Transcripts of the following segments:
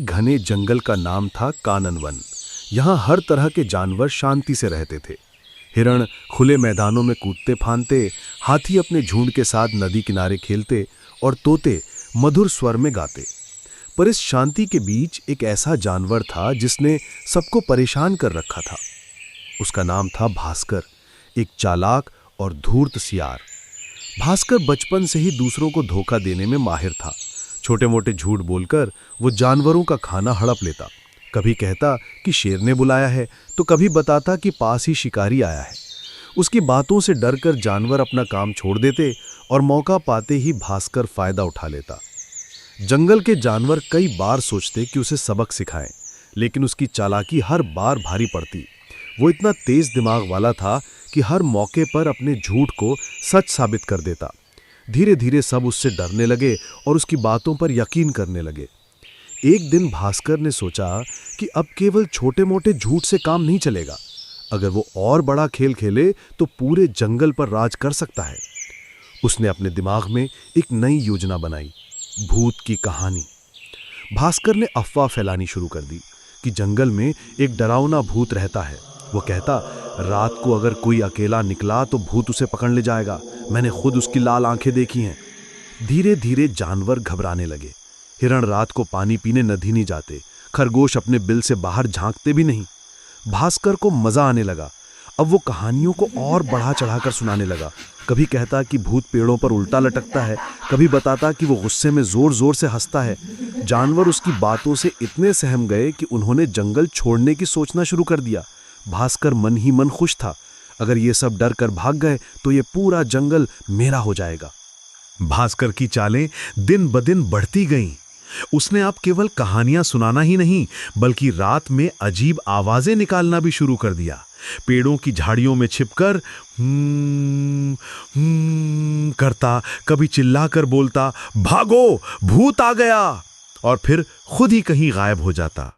एक घने जंगल का नाम था कानन वन। यहाँ हर तरह के जानवर शांति से रहते थे। हिरण खुले मैदानों में कूदते फांदते, हाथी अपने झुंड के साथ नदी किनारे खेलते और तोते मधुर स्वर में गाते। पर इस शांति के बीच एक ऐसा जानवर था जिसने सबको परेशान कर रखा था। उसका नाम था भास्कर, एक चालाक और धूर्त सियार। भास्कर बचपन से ही दूसरों को धोखा देने में माहिर था। छोटे मोटे झूठ बोलकर वो जानवरों का खाना हड़प लेता। कभी कहता कि शेर ने बुलाया है, तो कभी बताता कि पास ही शिकारी आया है। उसकी बातों से डरकर जानवर अपना काम छोड़ देते और मौका पाते ही भास्कर फायदा उठा लेता। जंगल के जानवर कई बार सोचते कि उसे सबक सिखाएं, लेकिन उसकी चालाकी हर बार भारी पड़ती। वो इतना तेज दिमाग वाला था कि हर मौके पर अपने झूठ को सच साबित कर देता। धीरे धीरे सब उससे डरने लगे और उसकी बातों पर यकीन करने लगे। एक दिन भास्कर ने सोचा कि अब केवल छोटे मोटे झूठ से काम नहीं चलेगा। अगर वो और बड़ा खेल खेले तो पूरे जंगल पर राज कर सकता है। उसने अपने दिमाग में एक नई योजना बनाई, भूत की कहानी। भास्कर ने अफवाह फैलानी शुरू कर दी कि जंगल में एक डरावना भूत रहता है। वो कहता, रात को अगर कोई अकेला निकला तो भूत उसे पकड़ ले जाएगा। मैंने खुद उसकी लाल आंखें देखी हैं। धीरे धीरे जानवर घबराने लगे। हिरण रात को पानी पीने नदी नहीं जाते, खरगोश अपने बिल से बाहर झांकते भी नहीं। भास्कर को मजा आने लगा। अब वो कहानियों को और बढ़ा चढ़ाकर सुनाने लगा। कभी कहता कि भूत पेड़ों पर उल्टा लटकता है, कभी बताता कि वो गुस्से में जोर जोर से हंसता है। जानवर उसकी बातों से इतने सहम गए कि उन्होंने जंगल छोड़ने की सोचना शुरू कर दिया। भास्कर मन ही मन खुश था। अगर ये सब डर कर भाग गए तो ये पूरा जंगल मेरा हो जाएगा। भास्कर की चालें दिन ब दिन बढ़ती गईं। उसने अब केवल कहानियां सुनाना ही नहीं, बल्कि रात में अजीब आवाजें निकालना भी शुरू कर दिया। पेड़ों की झाड़ियों में छिपकर करता, कभी चिल्लाकर बोलता, भागो भूत आ गया, और फिर खुद ही कहीं गायब हो जाता।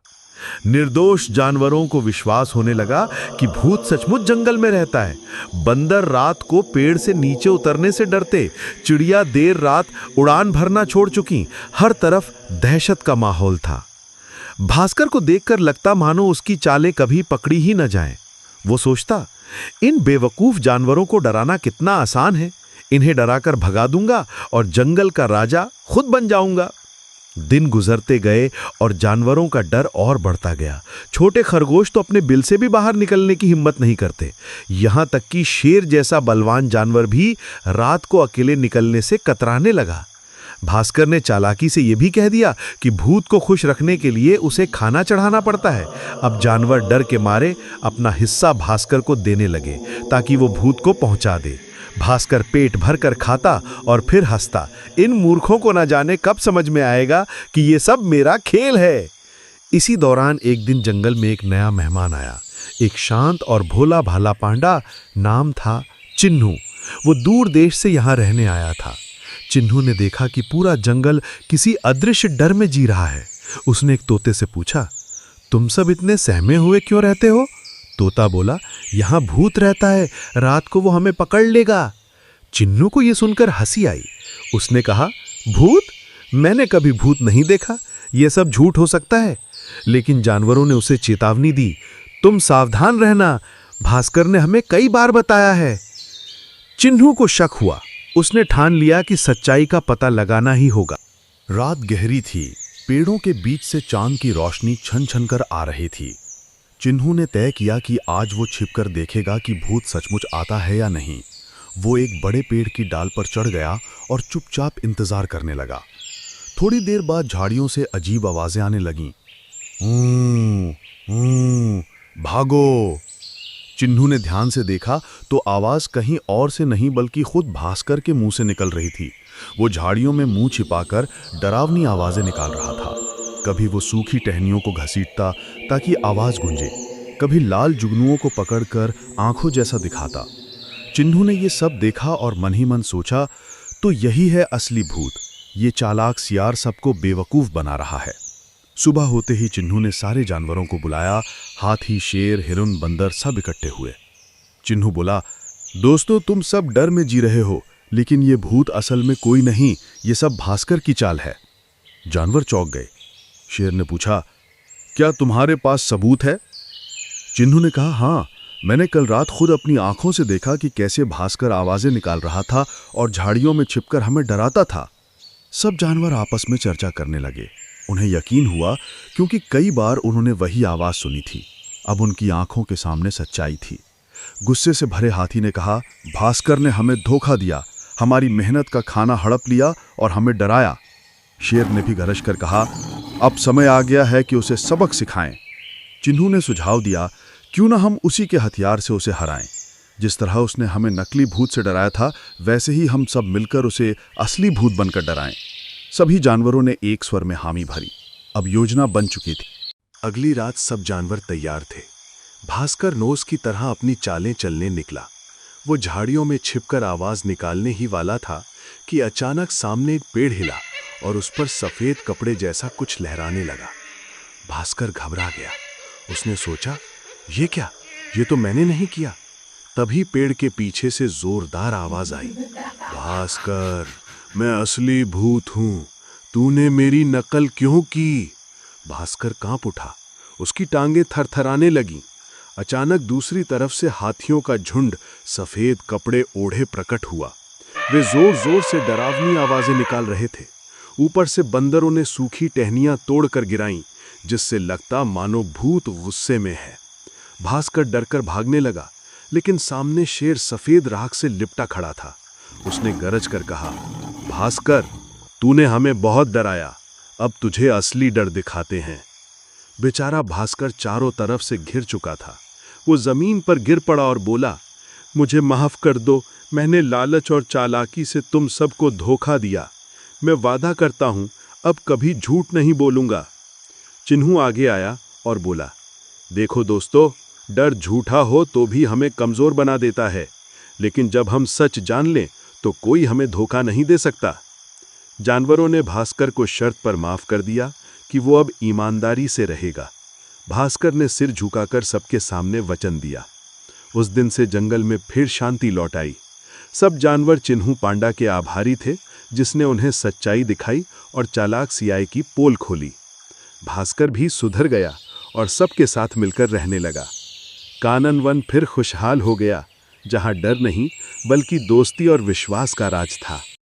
निर्दोष जानवरों को विश्वास होने लगा कि भूत सचमुच जंगल में रहता है। बंदर रात को पेड़ से नीचे उतरने से डरते, चिड़िया देर रात उड़ान भरना छोड़ चुकी। हर तरफ दहशत का माहौल था। भास्कर को देखकर लगता मानो उसकी चालें कभी पकड़ी ही न जाएं। वो सोचता, इन बेवकूफ जानवरों को डराना कितना आसान है। इन्हें डराकर भगा दूंगा और जंगल का राजा खुद बन जाऊंगा। दिन गुजरते गए और जानवरों का डर और बढ़ता गया। छोटे खरगोश तो अपने बिल से भी बाहर निकलने की हिम्मत नहीं करते। यहां तक कि शेर जैसा बलवान जानवर भी रात को अकेले निकलने से कतराने लगा। भास्कर ने चालाकी से यह भी कह दिया कि भूत को खुश रखने के लिए उसे खाना चढ़ाना पड़ता है। अब जानवर डर के मारे अपना हिस्सा भास्कर को देने लगे ताकि वो भूत को पहुंचा दे। भास्कर पेट भर कर खाता और फिर हंसता। इन मूर्खों को न जाने कब समझ में आएगा कि ये सब मेरा खेल है। इसी दौरान एक दिन जंगल में एक नया मेहमान आया। एक शांत और भोला भाला पांडा, नाम था चिन्नू। वो दूर देश से यहाँ रहने आया था। चिन्नू ने देखा कि पूरा जंगल किसी अदृश्य डर में जी रहा है। उसने एक तोते से पूछा, तुम सब इतने सहमे हुए क्यों रहते हो? तोता बोला, यहां भूत रहता है, रात को वो हमें पकड़ लेगा। चिन्नू को यह सुनकर हंसी आई। उसने कहा, भूत? मैंने कभी भूत नहीं देखा, यह सब झूठ हो सकता है। लेकिन जानवरों ने उसे चेतावनी दी, तुम सावधान रहना, भास्कर ने हमें कई बार बताया है। चिन्नू को शक हुआ। उसने ठान लिया कि सच्चाई का पता लगाना ही होगा। रात गहरी थी। पेड़ों के बीच से चांद की रोशनी छन छन कर आ रही थी। चिन्नू ने तय किया कि आज वो छिपकर देखेगा कि भूत सचमुच आता है या नहीं। वो एक बड़े पेड़ की डाल पर चढ़ गया और चुपचाप इंतजार करने लगा। थोड़ी देर बाद झाड़ियों से अजीब आवाजें आने लगीं। भागो! चिन्नू ने ध्यान से देखा तो आवाज कहीं और से नहीं बल्कि खुद भास्कर के मुंह से निकल रही थी। वो झाड़ियों में मुंह छिपाकर डरावनी आवाजें निकाल रहा था। कभी वो सूखी टहनियों को घसीटता ताकि आवाज गूंजे, कभी लाल जुगनुओं को पकड़कर आंखों जैसा दिखाता। चिन्नू ने ये सब देखा और मन ही मन सोचा, तो यही है असली भूत। ये चालाक सियार सबको बेवकूफ बना रहा है। सुबह होते ही चिन्नू ने सारे जानवरों को बुलाया। हाथी, शेर, हिरन, बंदर सब इकट्ठे हुए। चिन्नू बोला, दोस्तों, तुम सब डर में जी रहे हो, लेकिन ये भूत असल में कोई नहीं, ये सब भास्कर की चाल है। जानवर चौंक गए। शेर ने पूछा, क्या तुम्हारे पास सबूत है? चिन्हू ने कहा, हाँ, मैंने कल रात खुद अपनी आंखों से देखा कि कैसे भास्कर आवाजें निकाल रहा था और झाड़ियों में छिपकर हमें डराता था। सब जानवर आपस में चर्चा करने लगे। उन्हें यकीन हुआ क्योंकि कई बार उन्होंने वही आवाज सुनी थी। अब उनकी आंखों के सामने सच्चाई थी। गुस्से से भरे हाथी ने कहा, भास्कर ने हमें धोखा दिया, हमारी मेहनत का खाना हड़प लिया और हमें डराया। शेर ने भी गरज कर कहा, अब समय आ गया है कि उसे सबक सिखाएं। चिन्हू ने सुझाव दिया, क्यों ना हम उसी के हथियार से उसे हराएं। जिस तरह उसने हमें नकली भूत से डराया था, वैसे ही हम सब मिलकर उसे असली भूत बनकर डराएं। सभी जानवरों ने एक स्वर में हामी भरी। अब योजना बन चुकी थी। अगली रात सब जानवर तैयार थे। भास्कर नोस की तरह अपनी चालें चलने निकला। वो झाड़ियों में छिपकर आवाज निकालने ही वाला था कि अचानक सामने एक पेड़ हिला और उस पर सफेद कपड़े जैसा कुछ लहराने लगा। भास्कर घबरा गया। उसने सोचा, ये क्या? ये तो मैंने नहीं किया। तभी पेड़ के पीछे से जोरदार आवाज आई, भास्कर, मैं असली भूत हूं, तूने मेरी नकल क्यों की? भास्कर कांप उठा। उसकी टांगें थरथराने लगीं। अचानक दूसरी तरफ से हाथियों का झुंड सफेद कपड़े ओढ़े प्रकट हुआ। वे जोर जोर से डरावनी आवाजें निकाल रहे थे। ऊपर से बंदरों ने सूखी टहनियां तोड़कर गिराईं, जिससे लगता मानो भूत गुस्से में है। भास्कर डरकर भागने लगा, लेकिन सामने शेर सफेद राख से लिपटा खड़ा था। उसने गरज कर कहा, भास्कर, तूने हमें बहुत डराया, अब तुझे असली डर दिखाते हैं। बेचारा भास्कर चारों तरफ से घिर चुका था। वो जमीन पर गिर पड़ा और बोला, मुझे माफ कर दो, मैंने लालच और चालाकी से तुम सबको धोखा दिया। मैं वादा करता हूं, अब कभी झूठ नहीं बोलूंगा। चिन्हू आगे आया और बोला, देखो दोस्तों, डर झूठा हो तो भी हमें कमजोर बना देता है, लेकिन जब हम सच जान लें तो कोई हमें धोखा नहीं दे सकता। जानवरों ने भास्कर को शर्त पर माफ कर दिया कि वो अब ईमानदारी से रहेगा। भास्कर ने सिर झुकाकर सबके सामने वचन दिया। उस दिन से जंगल में फिर शांति लौट आई। सब जानवर चिन्हू पांडा के आभारी थे, जिसने उन्हें सच्चाई दिखाई और चालाक सियाई की पोल खोली। भास्कर भी सुधर गया और सबके साथ मिलकर रहने लगा। कानन वन फिर खुशहाल हो गया, जहां डर नहीं बल्कि दोस्ती और विश्वास का राज था।